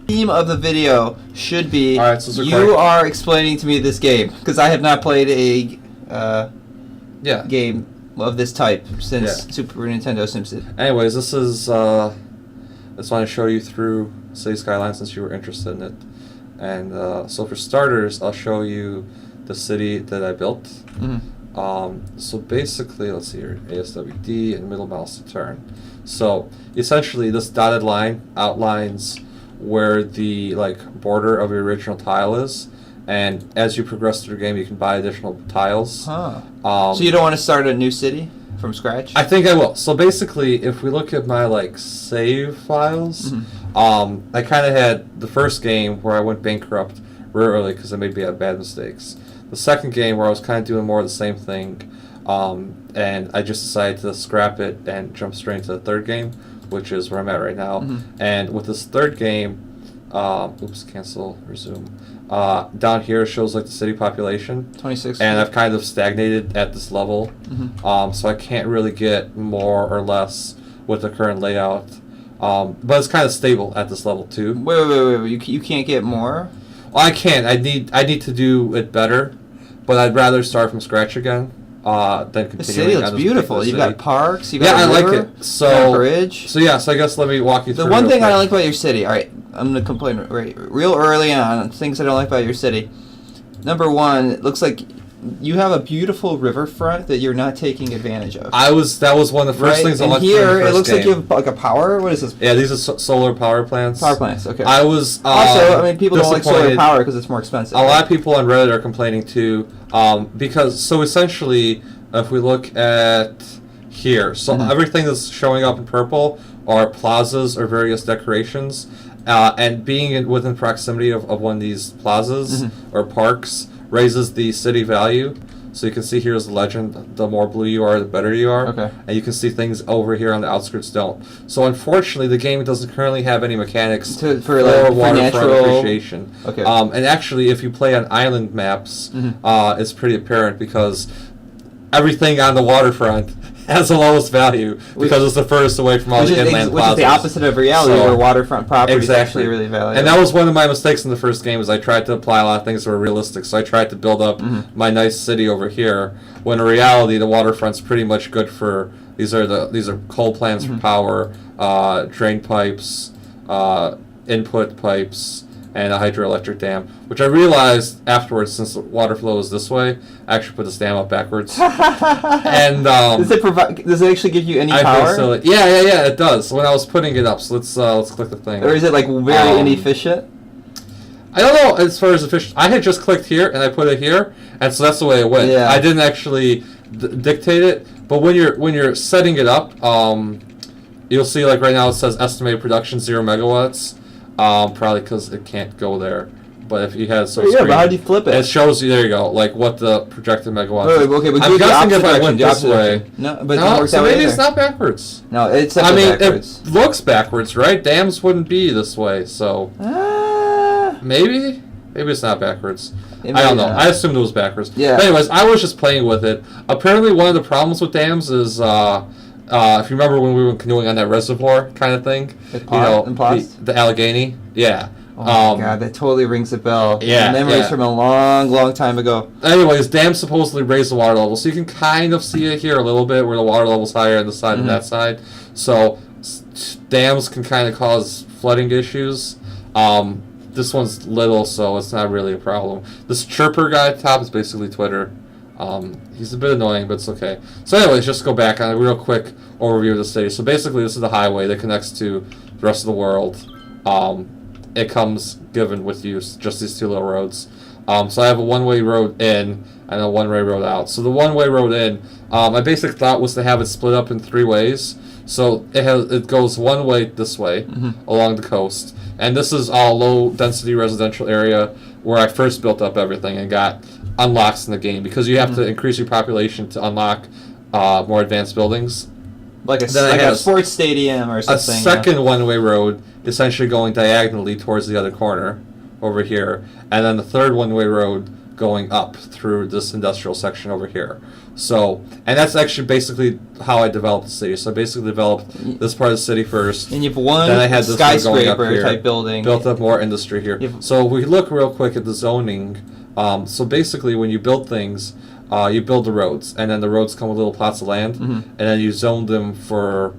theme of the video should be All right, so you are explaining to me this game because I have not played a game of this type since Super Nintendo Simpsons. Anyways, this is I just want to show you through Cities Skylines since you were interested in it. And so for starters, I'll show you the city that I built. So basically, let's see here, ASWD and middle mouse to turn. So essentially, this dotted line outlines where the border of your original tile is, and as you progress through the game, you can buy additional tiles. So you don't want to start a new city from scratch? I think I will. So basically, if we look at my save files, I kind of had the first game where I went bankrupt real early because I made bad mistakes. The second game where I was kind of doing more of the same thing, and I just decided to scrap it and jump straight into the third game, which is where I'm at right now. And with this third game, cancel, resume. Down here shows the city population, 26, and I've kind of stagnated at this level, so I can't really get more or less with the current layout. But it's kind of stable at this level too. Wait. You can't get more? Well, I can. I need to do it better, but I'd rather start from scratch again than continuing. The city looks beautiful. You've got parks. You've got I river, like it. So bridge. So I guess let me walk you through. The one thing I don't like about your city. All right, I'm gonna complain real early on things I don't like about your city. Number one, it looks like you have a beautiful riverfront that you're not taking advantage of. That was one of the first things I liked. Here, it looks like you have a power. What is this? Yeah, these are solar power plants. Power plants. Okay. I was also. People don't like solar power because it's more expensive. A lot of people on Reddit are complaining too, because essentially, if we look at here, so everything that's showing up in purple are plazas or various decorations, and being within proximity of one of these plazas or parks raises the city value. So you can see here's the legend, the more blue you are, the better you are. Okay. And you can see things over here on the outskirts don't. So unfortunately, the game doesn't currently have any mechanics for waterfront appreciation. Okay. And actually, if you play on island maps, it's pretty apparent because everything on the waterfront has the lowest value because it's the furthest away from all the inland plazas. Which is the opposite of reality, where waterfront property is actually really valuable. And that was one of my mistakes in the first game, is I tried to apply a lot of things that were realistic. So I tried to build up my nice city over here, when in reality the waterfront's pretty much good for, these are coal plants for power, drain pipes, input pipes, and a hydroelectric dam, which I realized afterwards, since the water flow is this way, I actually put this dam up backwards. And does it actually give you any power? Yeah, it does. When I was putting it up, so let's click the thing. Or is it very inefficient? I don't know as far as efficient. I had just clicked here and I put it here, and so that's the way it went. Yeah. I didn't actually dictate it, but when you're setting it up, you'll see right now it says estimated production 0 megawatts. Probably because it can't go there. But if you had but how do you flip it? It shows you, there you go, what the projected megawatts is. Okay, but I'm guessing if I went this way. So maybe it's not backwards. No, it's backwards. It looks backwards, right? Dams wouldn't be this way, so maybe it's not backwards. I don't know. I assumed it was backwards. Yeah. But anyways, I was just playing with it. Apparently, one of the problems with dams is if you remember when we were canoeing on that reservoir kind of thing, the Allegheny, Oh my god, that totally rings a bell. Yeah, memories from a long, long time ago. Anyways, dams supposedly raise the water level, so you can kind of see it here a little bit where the water level's higher on this side and that side. So dams can kind of cause flooding issues. This one's little, so it's not really a problem. This chirper guy at the top is basically Twitter. He's a bit annoying, but it's okay. So anyways, just go back on a real quick overview of the city. So basically, this is the highway that connects to the rest of the world. It comes given with you, just these two little roads. So I have a one-way road in and a one-way road out. So the one-way road in, my basic thought was to have it split up in 3 ways. So it goes one way this way along the coast, and this is all low-density residential area where I first built up everything and got unlocks in the game, because you have to increase your population to unlock more advanced buildings. Like a sports stadium or something. A second one-way road, essentially going diagonally towards the other corner over here, and then the third one-way road going up through this industrial section over here. So, and that's actually basically how I developed the city. So I basically developed this part of the city first. And you've one then I had this skyscraper type building. Built up more industry here. So we look real quick at the zoning. So basically when you build things, you build the roads, and then the roads come with little plots of land, and then you zone them for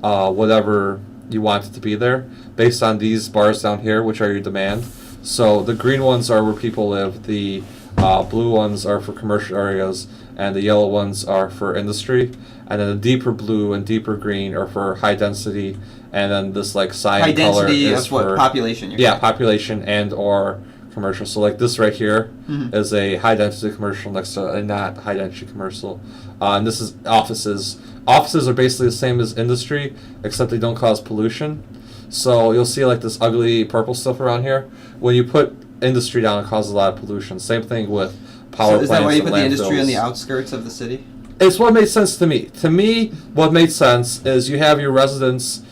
whatever you want it to be there, based on these bars down here, which are your demand. So the green ones are where people live, the blue ones are for commercial areas, and the yellow ones are for industry. And then the deeper blue and deeper green are for high density, and then this like cyan color is for for population. Population and or commercial. So like this right here is a high density commercial next to a not high density commercial. And this is offices. Offices are basically the same as industry, except they don't cause pollution. So you'll see like this ugly purple stuff around here. When you put industry down, it causes a lot of pollution. Same thing with power plants. So is that why you put the industry on the outskirts of the city? It's what made sense to me. To me, what made sense is you have your residents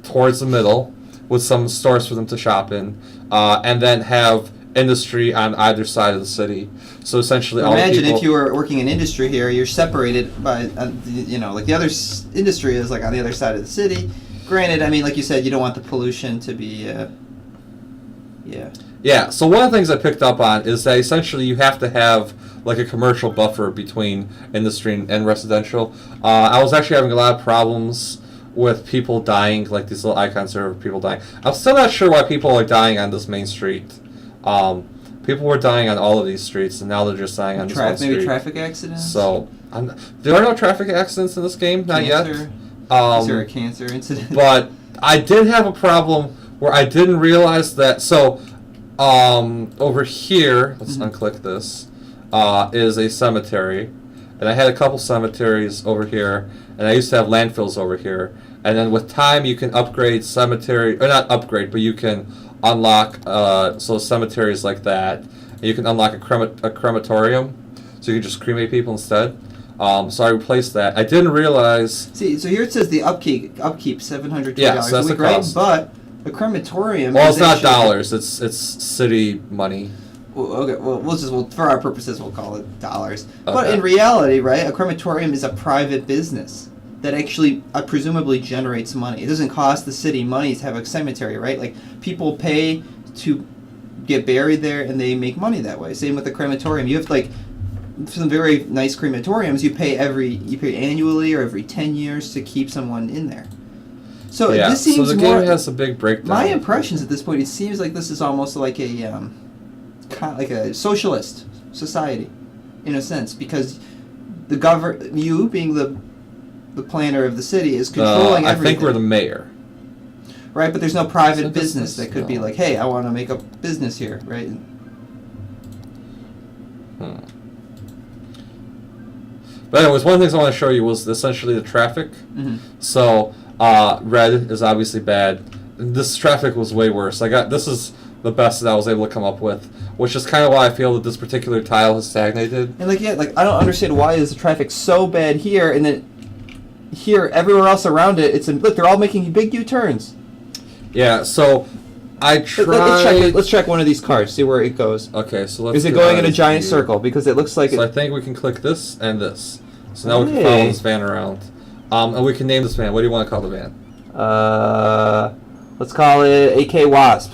towards the middle with some stores for them to shop in, and then have industry on either side of the city. So essentially, imagine if you were working in industry here, you're separated by, like the other industry is like on the other side of the city. Granted, I mean, like you said, you don't want the pollution to be, Yeah, so one of the things I picked up on is that essentially you have to have like a commercial buffer between industry and residential. I was actually having a lot of problems with people dying, like these little icons there of people dying. I'm still not sure why people are dying on this main street. People were dying on all of these streets, and now they're just dying on this one street. Maybe traffic accidents? So, there are no traffic accidents in this game, not yet. Is there a cancer incident? But I did have a problem where I didn't realize that. So, over here, let's unclick this, is a cemetery. And I had a couple cemeteries over here, and I used to have landfills over here. And then with time, you can upgrade cemetery, or not upgrade, but you can unlock so cemeteries like that. And you can unlock a crematorium, so you can just cremate people instead. So I replaced that. I didn't realize. See, so here it says the upkeep $720 so that's a week, the right? cost. But the crematorium. Well, it's not dollars. It's city money. Well, okay. Well, for our purposes, we'll call it dollars. Okay. But in reality, right, a crematorium is a private business that actually presumably generates money. It doesn't cost the city money to have a cemetery, right? Like people pay to get buried there, and they make money that way. Same with the crematorium. You have like some very nice crematoriums. You pay annually or every 10 years to keep someone in there. So this seems so the game has a big breakdown. My impressions at this point, it seems like this is almost like a socialist society, in a sense, because you being the planner of the city is controlling everything. I think we're the mayor. Right, but there's no private business that could be like, hey, I want to make a business here, right? But anyways, one of the things I want to show you was essentially the traffic. So red is obviously bad. This traffic was way worse. This is the best that I was able to come up with, which is kind of why I feel that this particular tile has stagnated. And I don't understand why is the traffic so bad here, and then here everywhere else around it, look, they're all making big U-turns. Yeah, so I tried. Let's check one of these cars, see where it goes. Okay, so let's. Is it going in a giant circle? Because it looks like. So I think we can click this and this. So now we can follow this van around, and we can name this van. What do you want to call the van? Let's call it AKwasp.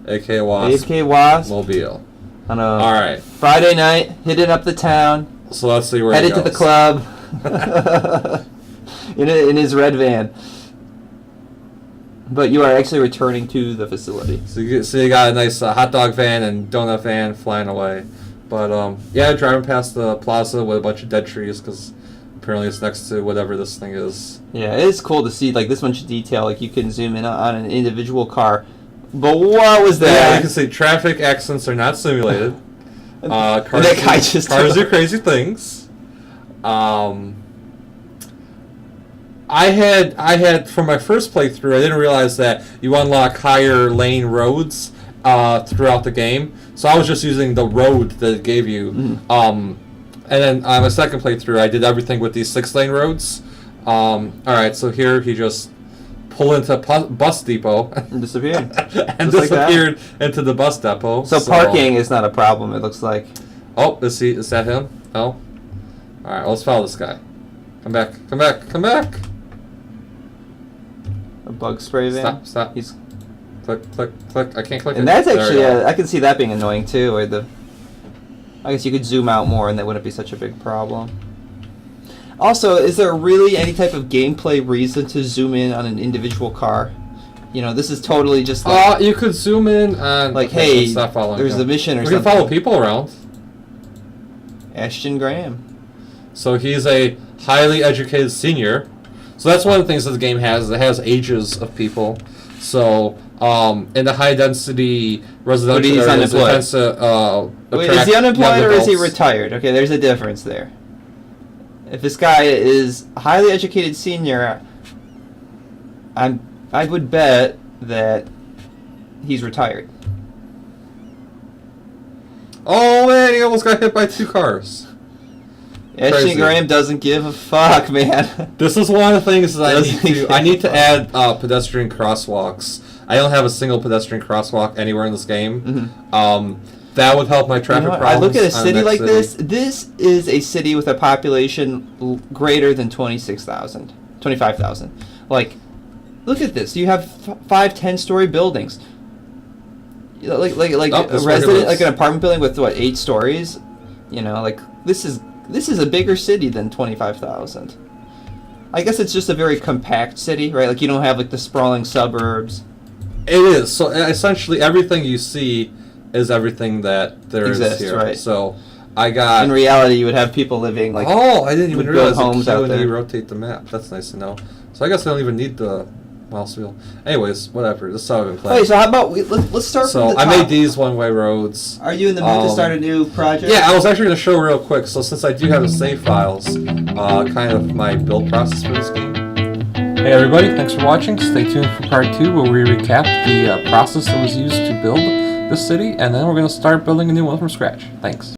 AKwasp Mobile. On a all right. Friday night, hitting up the town. So let's see where headed to the club. in his red van. But you are actually returning to the facility. So you got a nice hot dog van and donut van flying away. But driving past the plaza with a bunch of dead trees because apparently it's next to whatever this thing is. Yeah, it is cool to see like this much detail. Like you can zoom in on an individual car. But what was that? Yeah, you can see traffic accidents are not simulated. Cars do crazy things. I had for my first playthrough, I didn't realize that you unlock higher lane roads throughout the game. So I was just using the road that it gave you. And then on my second playthrough, I did everything with these 6-lane roads. All right, so here he just pull into a bus depot And disappeared. and Just like that. disappeared into the bus depot. So parking is not a problem, it looks like. Oh, is that him? No? Alright, let's follow this guy. Come back, come back, come back! A bug spray van. Stop. He's... Click, click, click. I can't click And it. that's There we actually, go. I can see that being annoying too, or I guess you could zoom out more and that wouldn't be such a big problem. Also, is there really any type of gameplay reason to zoom in on an individual car? You know, this is totally just like... You could zoom in on... Like, okay, hey, let's stop following there's him. a mission or We something. can follow people around. Ashton Graham. So he's a highly educated senior. So that's one of the things that the game has. It has ages of people. So in the high density residential he's areas, it unemployed. tends to Wait, is attract he unemployed young or is he adults. retired? Okay, there's a difference there. If this guy is a highly educated senior, I would bet that he's retired. Oh man, he almost got hit by 2 cars. Ashton Crazy. Graham doesn't give a fuck, man. This is one of the things that Doesn't I need to add pedestrian crosswalks. I don't have a single pedestrian crosswalk anywhere in this game. That would help my traffic You know what? problems. I look at a on city that like city. this. This is a city with a population greater than 26,000, 25,000. Like, look at this. You have 5, 10-story buildings. You know, like Oh, a that's where he resident, lives. like an apartment building with what, 8 stories. You know, like this is a bigger city than 25,000. I guess it's just a very compact city, right? Like you don't have like the sprawling suburbs. It is. So essentially, everything you see is everything that there is Exists, here. right. So I got. In reality, you would have people living like Oh, I didn't even with realize good homes the Q out and E there. rotate the map. That's nice to know. So I guess I don't even need the mouse wheel. Anyways, whatever. This is how I've been playing. Wait, so how about let's start So from the I top. made these one-way roads. Are you in the mood to start a new project? Yeah, I was actually going to show real quick. So since I do have the save files, kind of my build process for this game. Hey everybody, thanks for watching. Stay tuned for part 2 where we recap the process that was used to build this city, and then we're going to start building a new one from scratch. Thanks.